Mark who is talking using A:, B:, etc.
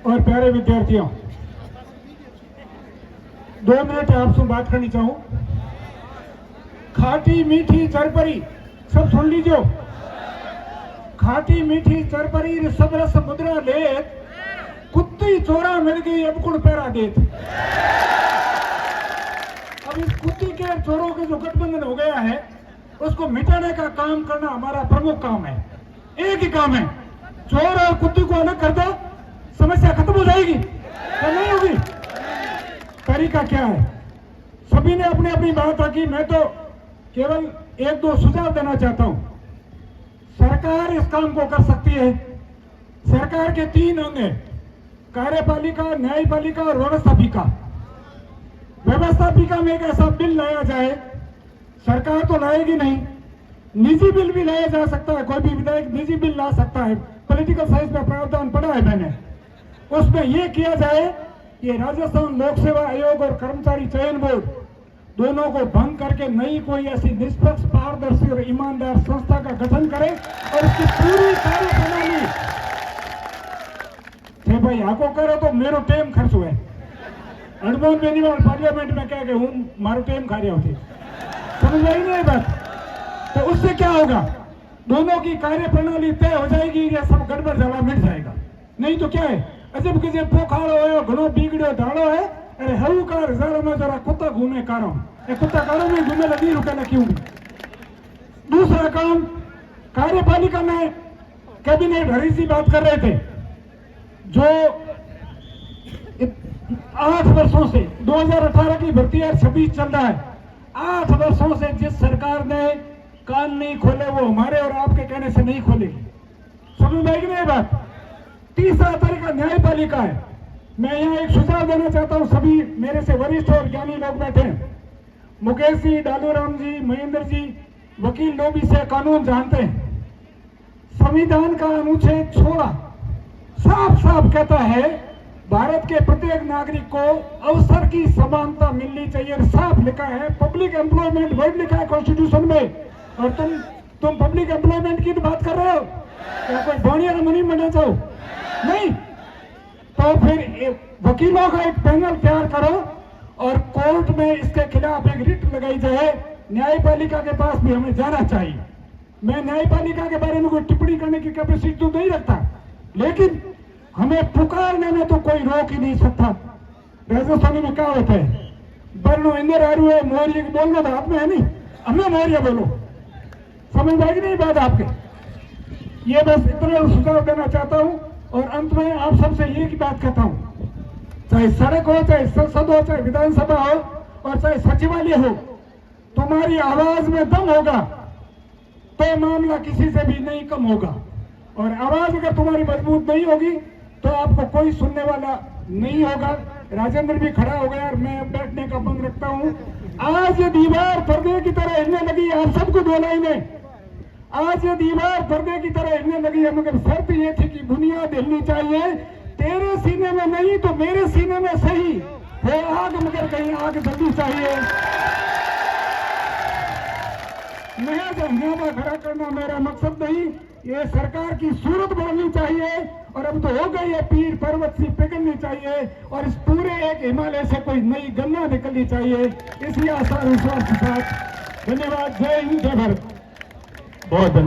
A: और प्यारे विद्यार्थियों, 2 मिनट आपसे बात करनी चाहूं। खाटी मीठी चरपरी, सब सुन लीजिए। खाटी मीठी चरपरी सब रस मुद्रा लेत, कुत्ती चोरा मिल गई अब कुड़ पैरा देत। अब इस कुत्ती के चोरों के जो गठबंधन हो गया है, उसको मिटाने का काम करना हमारा प्रमुख काम है। एक ही काम है, चोर और कुत्ती को अलग कर दो, समस्या खत्म हो जाएगी या नहीं होगी? तरीका क्या है? सभी ने अपनी अपनी बात रखी, मैं तो केवल 1-2 सुझाव देना चाहता हूं। सरकार इस काम को कर सकती है। सरकार के 3 अंग हैं, कार्यपालिका, न्यायपालिका और व्यवस्थापिका। व्यवस्थापिका में एक ऐसा बिल लाया जाए, सरकार तो लाएगी नहीं, निजी बिल भी लाया जा सकता है, कोई भी विधायक निजी बिल ला सकता है, पॉलिटिकल साइंस में प्रावधान पढ़ा है मैंने। उसमें यह किया जाए कि राजस्थान लोक सेवा आयोग और कर्मचारी चयन बोर्ड दोनों को भंग करके नई कोई ऐसी निष्पक्ष, पारदर्शी और ईमानदार संस्था का गठन करे और उसकी पूरी कार्यप्रणाली थे भाई आको करो तो मेरो टेम खर्च हुए। अणबोन बेनीवाल पार्लियामेंट में कह के हूं मारो टेम खा रहे होते, समझ आई नहीं बात? तो उससे क्या होगा? दोनों की कार्यप्रणाली तय हो जाएगी, ये सब गड़बड़ झाला मिट जाएगा। नहीं तो क्या है, अजब किसी पोखाड़ो है, घणो बिगड़ो ढालो है, अरे हऊ का हजारों में जरा कुत्ता घूमे कारो, कुत्ता कारो में घूमे लगी रुके न क्यों? दूसरा काम, कार्यपालिका में कैबिनेट हरी सी बात कर रहे थे, जो 8 वर्षों से 2018 की भर्ती है, 26 चल रहा है, 8 वर्षों से जिस सरकार ने कान नहीं खोले वो हमारे और आपके कहने से नहीं खोलेगी। समझ में आएगी नहीं बात? तीसरा तरीका न्यायपालिका है। मैं यहाँ एक सुझाव देना चाहता हूँ, सभी मेरे से वरिष्ठ और ज्ञानी लोग बैठे हैं, मुकेश जी, डालूराम जी, महेंद्र जी, वकील लोग इसे कानून जानते हैं। संविधान का अनुच्छेद 16 साफ साफ कहता है भारत के प्रत्येक नागरिक को अवसर की समानता मिलनी चाहिए। साफ लिखा है, पब्लिक एम्प्लॉयमेंट वर्ड लिखा है कॉन्स्टिट्यूशन में, और तुम पब्लिक एम्प्लॉयमेंट की बात कर रहे हो? क्या कोई बोनिया मनी बनना चाहो? नहीं। तो फिर वकीलों का एक पैनल तैयार करो और कोर्ट में इसके खिलाफ एक रिट लगाई जाए। न्यायपालिका के पास भी हमें जाना चाहिए। मैं न्यायपालिका के बारे में कोई टिप्पणी करने की कैपेसिटी तो नहीं रखता, लेकिन हमें पुकारने में तो कोई रोक ही नहीं सकता। राजस्थानी में क्या होता है, बरनो इंदर आरू है, मौर्य बोलना तो हाथ में है नहीं, हमें मौर्य बोलो। समझ आएगी नहीं बात आपके? ये बस इतना सुझाव देना चाहता हूं और अंत में आप सबसे एक ही बात कहता हूं, चाहे सड़क हो, चाहे संसद हो, चाहे विधानसभा हो और चाहे सचिवालय हो, तुम्हारी आवाज में दम होगा तो मामला किसी से भी नहीं कम होगा। और आवाज अगर तुम्हारी मजबूत नहीं होगी तो आपको कोई सुनने वाला नहीं होगा। राजेंद्र भी खड़ा हो गया और मैं बैठने का मन रखता हूं। आज ये दीवार पर्दे की तरह हिलने लगी, आप सबको बोलाई ने, आज ये दीवार पर्दे की तरह हिलने लगी है, मगर शर्त ये थी कि बुनियाद हिलनी चाहिए। तेरे सीने में नहीं तो मेरे सीने में सही वो आग, मगर कहीं आग जल्दी चाहिए। महज हंगामा खड़ा करना मेरा मकसद नहीं, ये सरकार की सूरत बननी चाहिए और अब तो हो गई है, पीर पर्वत सी पिघलनी चाहिए और इस पूरे एक हिमालय से कोई नई गंगा निकलनी चाहिए। इसी आशा विश्वास के साथ धन्यवाद। जय हिंद, जय भारत। बहुत धन्यवाद।